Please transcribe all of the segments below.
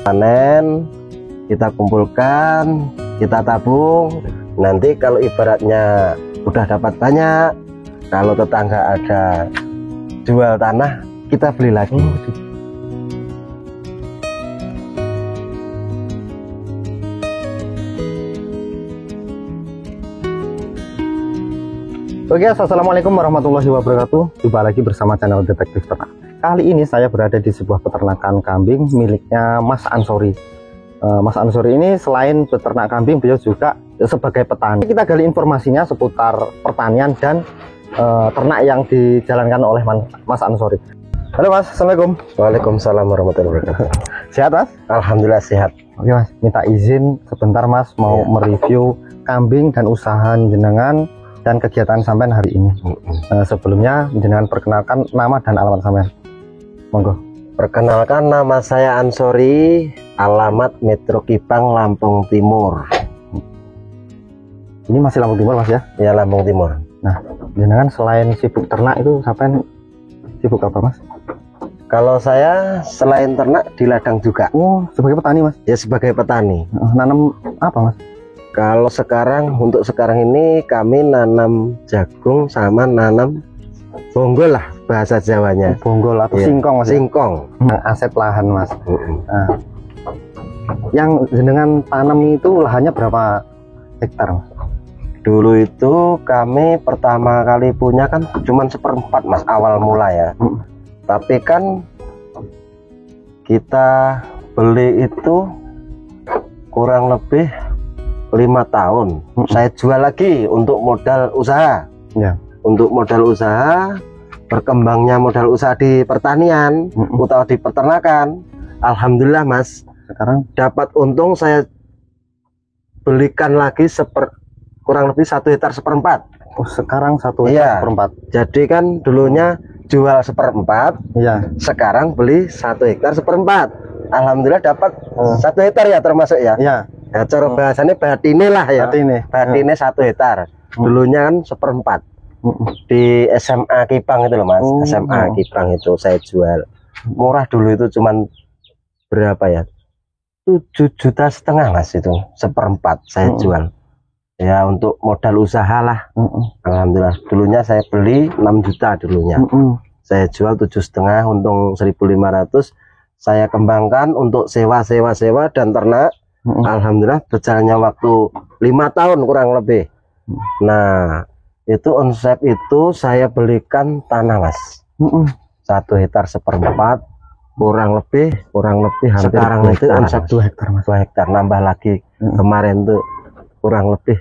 panen, kita kumpulkan, kita tabung. Nanti kalau ibaratnya udah dapat banyak, kalau tetangga ada jual tanah, kita beli lagi. Oke, assalamualaikum warahmatullahi wabarakatuh. Jumpa lagi bersama channel Detektif Ternak. Kali ini saya berada di sebuah peternakan kambing miliknya Mas Ansori. Mas Ansori ini selain peternak kambing, beliau juga sebagai petani. Kita gali informasinya seputar pertanian dan ternak yang dijalankan oleh Mas Ansori. Halo Mas, assalamualaikum. Waalaikumsalam warahmatullahi wabarakatuh. Sehat Mas? Alhamdulillah sehat. Oke Mas, minta izin sebentar Mas mau mereview kambing dan usaha jenengan dan kegiatan sampean hari ini. Sebelumnya jenengan perkenalkan nama dan alamat sampean. Monggo. Perkenalkan, nama saya Ansori, alamat Metro Kipang, Lampung Timur. Ini masih Lampung Timur Mas ya? Ya, Lampung Timur. Nah, jenengan selain sibuk ternak itu sampean sibuk apa Mas? Kalau saya selain ternak di ladang juga. Oh, sebagai petani Mas? Ya, sebagai petani. Nanam apa Mas? Kalau sekarang, untuk sekarang ini kami nanam jagung sama nanam bonggol lah bahasa Jawanya. Bonggol atau ya, singkong Mas? Singkong. Aset lahan Mas. Nah, yang jenengan tanam itu lahannya berapa hektar Mas? Dulu itu kami pertama kali punya kan cuman 1/4 Mas, awal mula ya. Tapi kan kita beli itu kurang lebih 5 tahun. Saya jual lagi untuk modal usaha. Ya. Untuk modal usaha, berkembangnya modal usaha di pertanian atau di peternakan. Alhamdulillah Mas, sekarang dapat untung. Saya belikan lagi kurang lebih 1 hektar 1/4. Oh, sekarang 1 hektar 1/4. Jadi kan dulunya jual 1/4, ya. Sekarang beli 1 hektar 1/4. Alhamdulillah dapat 1 hektar ya, termasuk ya. Ya. Ya, cara bahasanya batine lah ya. Batine 1 hektar. Dulunya kan 1/4. Di SMA Kipang itu loh Mas. SMA Kipang itu saya jual. Murah dulu itu cuman berapa ya? 7,5 juta Mas, itu 1/4 saya jual. Ya, untuk modal usaha lah. Alhamdulillah. Dulunya saya beli 6 juta dulunya. Saya jual 7,5, untung 1.500. Saya kembangkan untuk sewa dan ternak. Alhamdulillah berjalannya waktu 5 tahun kurang lebih. Nah, itu konsep itu saya belikan tanah Mas. 1 hektar 1/4 kurang lebih hampir sekarang itu konsep 2 hektar Mas. 2 hektar nambah lagi. Kemarin tuh kurang lebih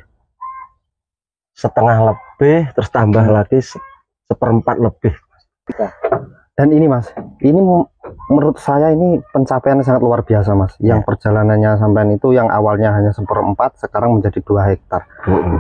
setengah lebih, terus tambah lagi 1/4 lebih. Dan ini Mas, ini menurut saya ini pencapaian sangat luar biasa Mas. Yang perjalanannya sampean itu yang awalnya hanya 1/4 sekarang menjadi 2 hektar.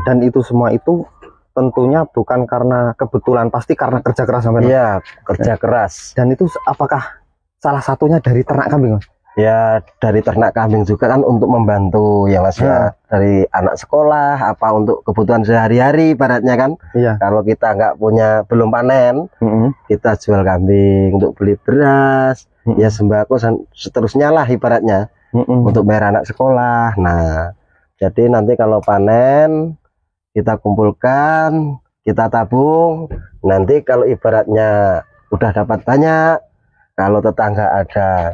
Dan itu semua itu tentunya bukan karena kebetulan, pasti karena kerja keras sampean. Iya, kerja keras. Dan itu apakah salah satunya dari ternak kambing Mas? Ya, dari ternak kambing juga kan untuk membantu ya Mas ya. Dari anak sekolah, apa untuk kebutuhan sehari-hari ibaratnya kan. Kalau kita nggak punya, belum panen, kita jual kambing untuk beli beras, ya sembako seterusnya lah ibaratnya, untuk bayar anak sekolah. Nah, jadi nanti kalau panen kita kumpulkan, kita tabung. Nanti kalau ibaratnya udah dapat banyak, kalau tetangga ada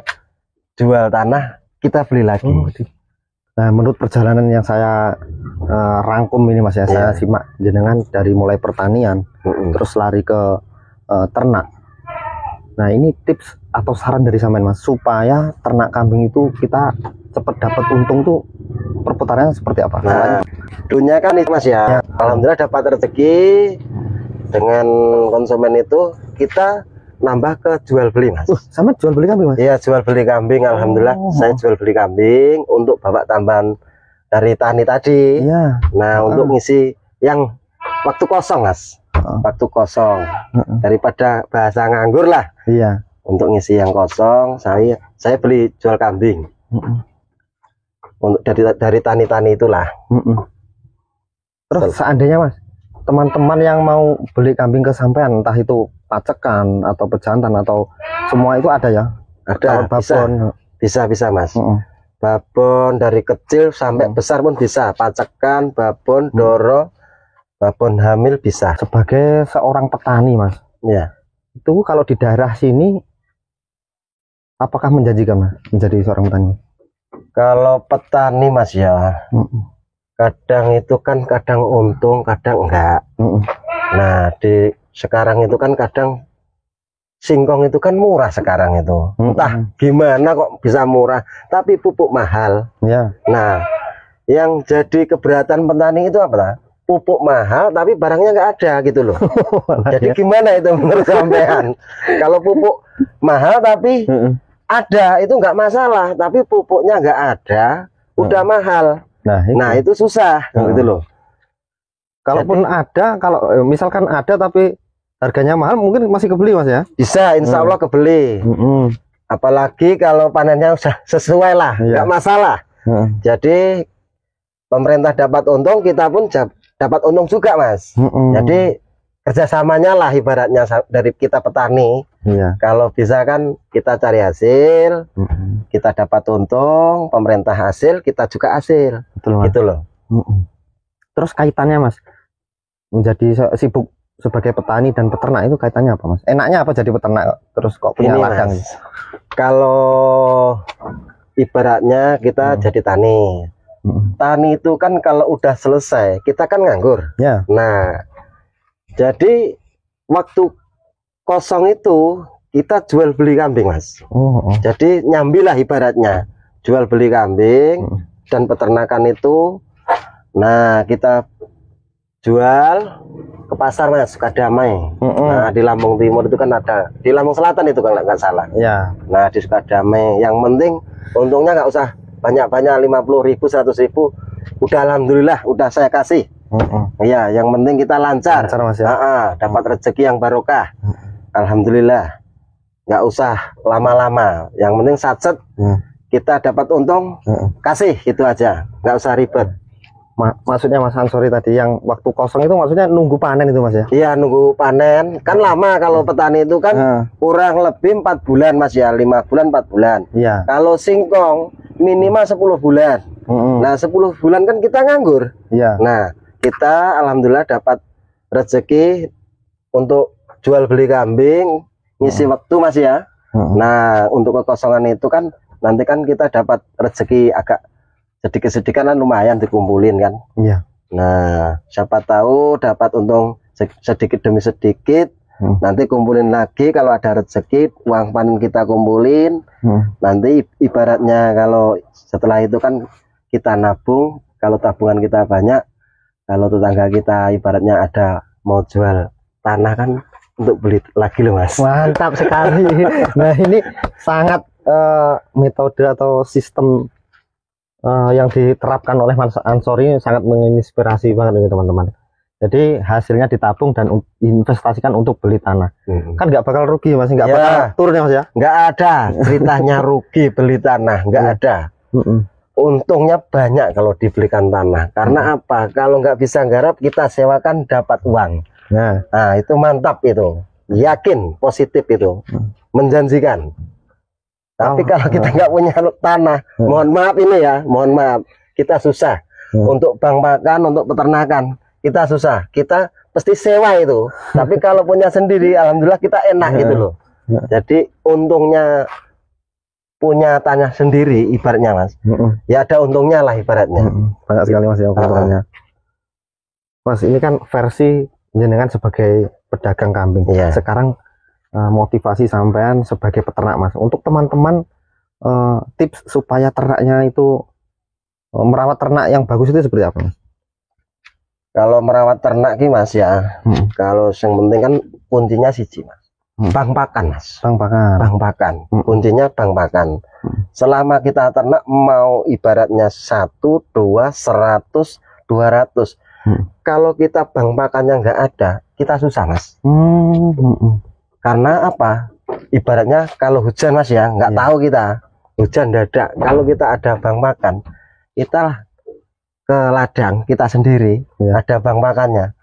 jual tanah, kita beli lagi. Nah, menurut perjalanan yang saya rangkum ini Mas ya, saya simak jenengan dari mulai pertanian terus lari ke ternak. Nah, ini tips atau saran dari sampean Mas supaya ternak kambing itu kita cepat dapat untung tuh perputarannya seperti apa? Nah, dunia kan itu Mas ya. Alhamdulillah dapat rezeki dengan konsumen itu, kita nambah ke jual beli Mas. Sama jual beli kambing Mas? Iya, jual beli kambing. Alhamdulillah saya jual beli kambing untuk bawa tambahan dari tani tadi. Nah, untuk ngisi yang waktu kosong Mas. Waktu kosong daripada bahasa nganggur lah. Untuk ngisi yang kosong saya beli jual kambing. Untuk dari tani-tani itulah. Terus seandainya Mas, teman-teman yang mau beli kambing ke sampean, entah itu pacekan atau pejantan atau semua itu ada ya? Ada, Bisa Mas. Babon dari kecil sampai besar pun bisa. Pacekan, babon, doro, babon hamil bisa. Sebagai seorang petani Mas, ya, itu kalau di daerah sini apakah menjanjikan Mas menjadi seorang petani? Kalau petani Mas ya, kadang itu kan kadang untung, kadang enggak. Nah, di sekarang itu kan kadang singkong itu kan murah sekarang itu. Entah gimana kok bisa murah, tapi pupuk mahal. Ya. Nah, yang jadi keberatan petani itu apa? Pupuk mahal tapi barangnya nggak ada gitu loh. Jadi gimana itu menurut sampean? Kalau pupuk mahal tapi ada itu nggak masalah, tapi pupuknya nggak ada, udah mahal. Nah itu susah gitu loh. Kalaupun ada, kalau misalkan ada tapi harganya mahal, mungkin masih kebeli Mas ya? Bisa, insya Allah kebeli. Apalagi kalau panennya udah sesuai lah, nggak masalah. Jadi pemerintah dapat untung, kita pun dapat untung juga Mas. Jadi kerjasamanya lah ibaratnya dari kita petani. Kalau bisa kan kita cari hasil, kita dapat untung, pemerintah hasil, kita juga hasil. Betul, Mas. Gitu loh. Terus kaitannya Mas menjadi sibuk sebagai petani dan peternak itu kaitannya apa Mas? Enaknya apa jadi peternak terus kok punya ladang? Kalau ibaratnya kita jadi tani, tani itu kan kalau udah selesai kita kan nganggur. Nah, jadi waktu kosong itu kita jual beli kambing Mas. Jadi nyambilah ibaratnya jual beli kambing dan peternakan itu. Nah, kita jual ke pasar Mas, Sukadamai. Nah, di Lampung Timur itu kan ada, di Lampung Selatan itu kalau nggak salah. Nah, di Sukadamai. Yang penting untungnya nggak usah banyak-banyak, 50.000, 100.000. Udah alhamdulillah, udah saya kasih. Ya, yang penting kita lancar, Mas, ya? Dapat rezeki yang barokah. Alhamdulillah, nggak usah lama-lama. Yang penting satset kita dapat untung, kasih itu aja, nggak usah ribet. Maksudnya Mas Ansori tadi yang waktu kosong itu maksudnya nunggu panen itu Mas ya? Iya, nunggu panen. Kan lama kalau petani itu kan kurang lebih 4 bulan Mas ya, 5 bulan 4 bulan. Kalau singkong minimal 10 bulan. Nah, 10 bulan kan kita nganggur. Nah, kita alhamdulillah dapat rezeki untuk jual beli kambing, ngisi waktu Mas ya. Nah, untuk kekosongan itu kan nanti kan kita dapat rezeki agak sedikit-sedikit kan lumayan dikumpulin kan. Nah, siapa tahu dapat untung sedikit demi sedikit. Nanti kumpulin lagi kalau ada rezeki, uang panen kita kumpulin. Nanti ibaratnya kalau setelah itu kan kita nabung, kalau tabungan kita banyak, kalau tetangga kita ibaratnya ada mau jual tanah kan untuk beli lagi loh Mas. Mantap sekali. Nah, ini sangat metode atau sistem yang diterapkan oleh Mas Ansori sangat menginspirasi banget ini teman-teman. Jadi hasilnya ditabung dan investasikan untuk beli tanah. Kan nggak bakal rugi Mas, nggak bakal turun ya Mas ya? Nggak ada ceritanya rugi beli tanah, nggak ada. Untungnya banyak kalau dibelikan tanah. Karena apa? Kalau nggak bisa garap kita sewakan dapat uang. Nah itu mantap itu, yakin positif itu, menjanjikan. Tapi kalau kita nggak punya tanah, mohon maaf ini ya, mohon maaf, kita susah untuk bank makan, untuk peternakan, kita susah, kita pasti sewa itu. Tapi kalau punya sendiri, alhamdulillah kita enak gitu loh. Jadi untungnya punya tanah sendiri, ibaratnya Mas, ya ada untungnya lah ibaratnya. Banyak sekali Mas ya keuntungannya. Mas, ini kan versi jenengan sebagai pedagang kambing. Sekarang motivasi sampean sebagai peternak Mas, untuk teman-teman tips supaya ternaknya itu merawat ternak yang bagus itu seperti apa Mas? Kalau merawat ternak ki Mas ya, kalau yang penting kan kuncinya siji Mas, bang pakan Mas, bang pakan, kuncinya bang pakan. Selama kita ternak mau ibaratnya 1, 2, 100, 200, kalau kita bang pakannya nggak ada, kita susah Mas. Karena apa? Ibaratnya kalau hujan Mas ya, nggak tahu kita hujan dadak. Kalau kita ada bang makan, kita ke ladang kita sendiri, ada bang makannya.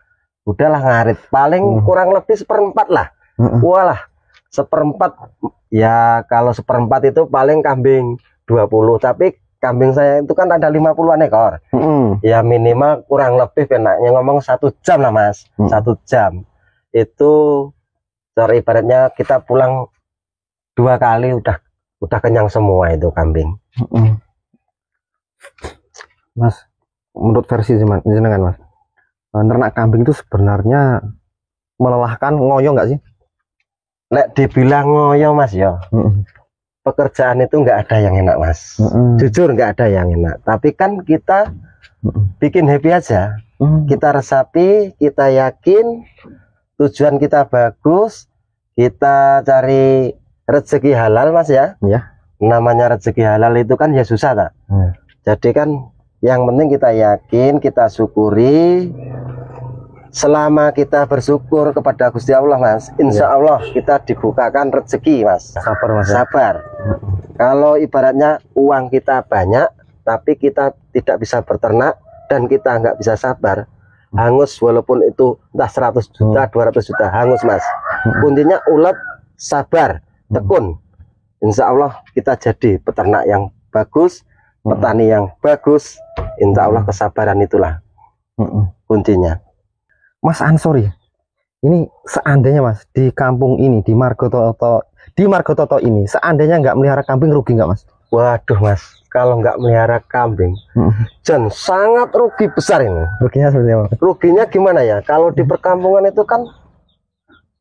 Udahlah ngarit, paling kurang lebih 1/4 lah. Walah, seperempat ya, kalau seperempat itu paling kambing 20, tapi kambing saya itu kan ada 50-an ekor. Ya minimal kurang lebih enaknya ngomong 1 jam lah Mas. 1 jam itu cara ibaratnya kita pulang 2 kali udah kenyang semua itu kambing. Mas, menurut versi jenengan Mas, ternak kambing itu sebenarnya melelahkan, ngoyo nggak sih? Nek dibilang ngoyo Mas ya, pekerjaan itu nggak ada yang enak Mas. Jujur nggak ada yang enak. Tapi kan kita bikin happy aja. Kita resapi, kita yakin tujuan kita bagus, kita cari rezeki halal Mas ya. Namanya rezeki halal itu kan ya susah tak. Jadi kan yang penting kita yakin, kita syukuri. Selama kita bersyukur kepada Gusti Allah Mas, insya Allah kita dibukakan rezeki Mas. Sabar Mas. Sabar. Kalau ibaratnya uang kita banyak, tapi kita tidak bisa berternak dan kita nggak bisa sabar, hangus walaupun itu entah 100 juta, 200 juta, hangus Mas. Kuncinya ulet, sabar, tekun. Insya Allah kita jadi peternak yang bagus, petani yang bagus. Insya Allah kesabaran itulah kuncinya. Mas Ansori, ini seandainya Mas di kampung ini di Margototo ini, seandainya nggak melihara kambing, rugi nggak Mas? Waduh Mas, kalau nggak melihara kambing, dan sangat rugi besar ini. Ruginya seperti apa? Ruginya gimana ya? Kalau di perkampungan itu kan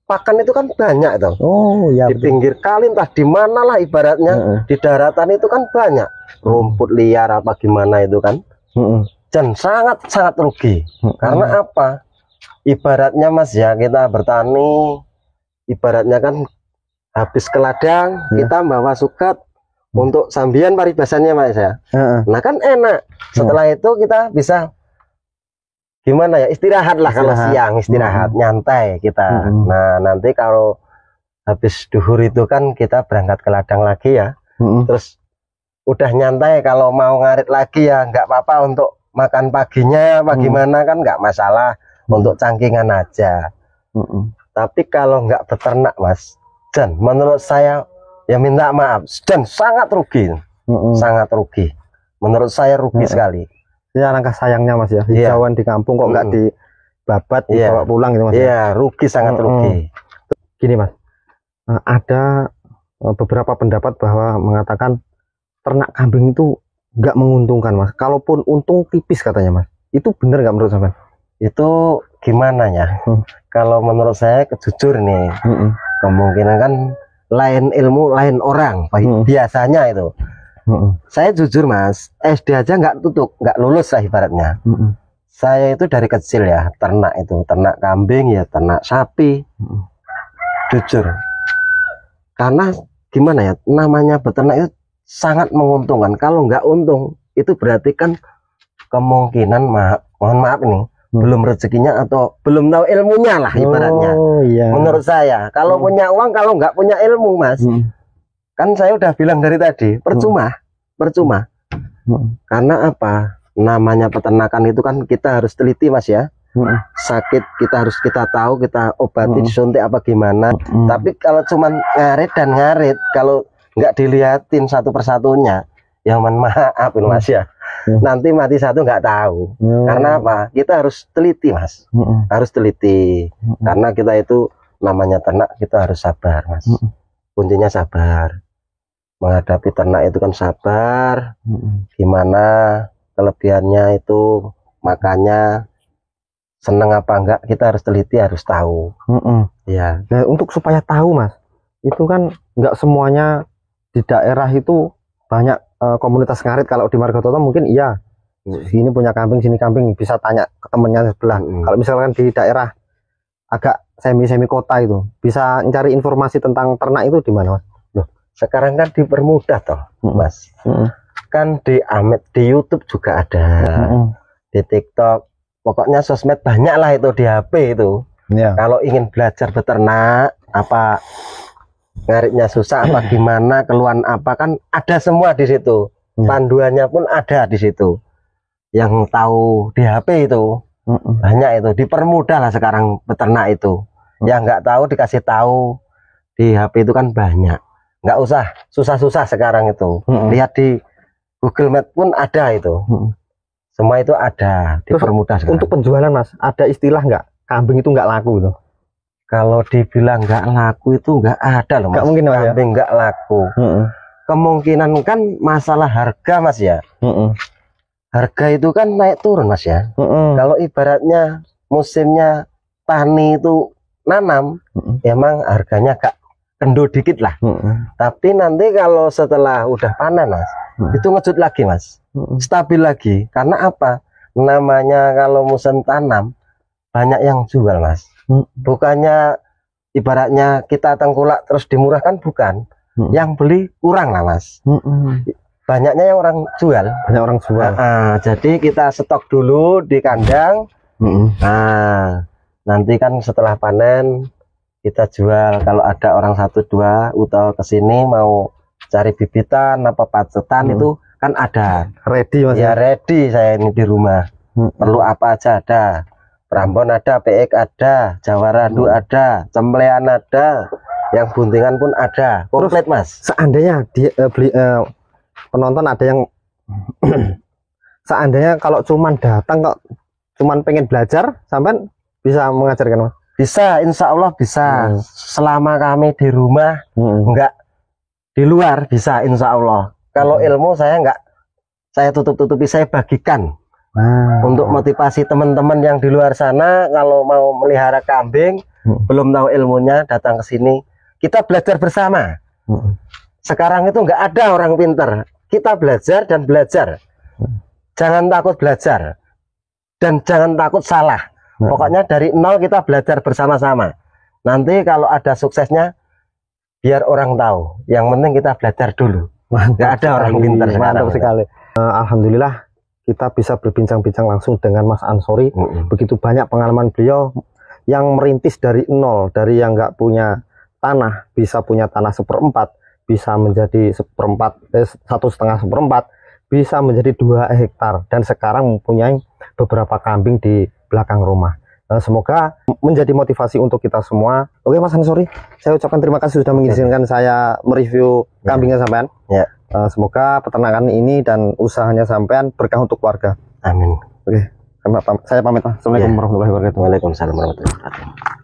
pakan itu kan banyak tuh. Oh ya. Di pinggir kali entah di mana lah ibaratnya, di daratan itu kan banyak rumput liar apa gimana itu kan. Dan sangat rugi. Karena apa? Ibaratnya Mas ya, kita bertani, ibaratnya kan habis ke ladang, kita bawa sukat untuk sambian paribasannya Mas ya. Nah kan enak. Setelah itu kita bisa gimana ya, istirahat lah. Kalau siang istirahat, nyantai kita. Nah nanti kalau habis duhur itu kan kita berangkat ke ladang lagi ya. Terus udah nyantai, kalau mau ngarit lagi ya nggak apa-apa, untuk makan paginya apa gimana kan nggak masalah, untuk cangkingan aja. Tapi kalau nggak beternak Mas, dan menurut saya ya minta maaf, dan sangat rugi. Sangat rugi. Menurut saya rugi sekali. Ya langkah sayangnya Mas ya, hijauan di kampung kok nggak dibabat, dibawa pulang gitu Mas. Iya, rugi, sangat rugi. Gini Mas, ada beberapa pendapat bahwa mengatakan ternak kambing itu nggak menguntungkan Mas. Kalaupun untung tipis katanya Mas. Itu benar nggak menurut Sampean? Itu gimana ya? Kalau menurut saya jujur nih, kemungkinan kan lain ilmu lain orang. Biasanya itu. Saya jujur Mas, SD aja nggak lulus lah ibaratnya. Saya itu dari kecil ya ternak itu, ternak kambing ya, ternak sapi. Jujur. Karena gimana ya, namanya beternak itu sangat menguntungkan. Kalau nggak untung itu berarti kan kemungkinan mohon maaf nih, belum rezekinya atau belum tahu ilmunya lah ibaratnya. Menurut saya kalau punya uang, kalau nggak punya ilmu Mas, kan saya udah bilang dari tadi percuma. Karena apa, namanya peternakan itu kan kita harus teliti Mas ya. Sakit kita tahu, kita obati, disuntik apa gimana. Tapi kalau cuman ngarit, kalau nggak dilihatin satu persatunya, ya mohon maaf Mas ya, nanti mati satu nggak tahu. Karena apa, kita harus teliti Mas, harus teliti. Karena kita itu namanya ternak, kita harus sabar Mas. Kuncinya sabar. Menghadapi ternak itu kan sabar. Gimana kelebihannya itu, makanya seneng apa enggak, kita harus teliti, harus tahu. Ya. Nah, untuk supaya tahu Mas, itu kan nggak semuanya di daerah itu banyak komunitas ngarit. Kalau di Margototo mungkin iya, sini punya kambing, sini kambing, bisa tanya ke temennya sebelah. Kalau misalkan di daerah agak semi kota itu, bisa mencari informasi tentang ternak itu di mana Mas? Loh, sekarang kan dipermudah toh Mas. Kan di YouTube juga ada, di TikTok, pokoknya sosmed banyak lah itu, di HP itu. Kalau ingin belajar beternak, apa ngaritnya susah apa gimana, keluhan apa, kan ada semua di situ. Panduannya pun ada di situ. Yang tahu di HP itu banyak, itu dipermudah lah sekarang beternak itu. Yang nggak tahu dikasih tahu, di HP itu kan banyak, nggak usah susah-susah sekarang itu. Lihat di Google Map pun ada itu. Semua itu ada, dipermudah. Untuk penjualan Mas, ada istilah nggak kambing itu nggak laku gitu? Kalau dibilang nggak laku itu nggak ada loh Mas. Nggak mungkin kambing nggak laku. Kemungkinan kan masalah harga Mas ya. Harga itu kan naik turun Mas ya. Kalau ibaratnya musimnya tani itu nanam, emang harganya agak kendor dikit lah. Tapi nanti kalau setelah udah panen Mas, itu ngejut lagi Mas, stabil lagi. Karena apa? Namanya kalau musim tanam banyak yang jual Mas. Bukannya ibaratnya kita tengkulak terus dimurahkan, bukan. Yang beli kurang lah Mas. Banyaknya yang orang jual. Banyak orang jual. Jadi kita stok dulu di kandang. Nah, nanti kan setelah panen kita jual. Kalau ada orang 1-2 atau kesini mau cari bibitan apa pacetan, itu kan ada ready Mas ya. Ready saya ini di rumah. Perlu apa aja ada. Prambon ada, PX ada, Jawa Radu ada, Cemblean ada, yang buntingan pun ada, komplit Mas. Seandainya dia penonton ada yang seandainya kalau cuman datang kok cuman pengen belajar, sampai bisa mengajarkan Mas? Bisa, insya Allah bisa. Selama kami di rumah, enggak di luar, bisa insya Allah. Kalau ilmu saya enggak saya tutup-tutupi, saya bagikan. Untuk motivasi teman-teman yang di luar sana, kalau mau melihara kambing, belum tahu ilmunya, datang ke sini, kita belajar bersama. Sekarang itu enggak ada orang pinter, kita belajar dan belajar. Jangan takut belajar dan jangan takut salah. Pokoknya dari nol kita belajar bersama-sama. Nanti kalau ada suksesnya, biar orang tahu. Yang penting kita belajar dulu. Nggak ada orang pintar sekarang. Mantap sekali. Alhamdulillah kita bisa berbincang-bincang langsung dengan Mas Ansori. Begitu banyak pengalaman beliau yang merintis dari nol, dari yang nggak punya tanah bisa punya tanah 1/4, bisa menjadi 1,5/4, bisa menjadi 2 hektar, dan sekarang mempunyai beberapa kambing di belakang rumah. Semoga menjadi motivasi untuk kita semua. Oke Mas Ansori, saya ucapkan terima kasih sudah mengizinkan saya mereview kambingnya sampean. Semoga peternakan ini dan usahanya sampean berkah untuk keluarga. Amin. Oke, saya pamit Mas. Assalamualaikum warahmatullahi wabarakatuh. Waalaikumsalam warahmatullahi wabarakatuh.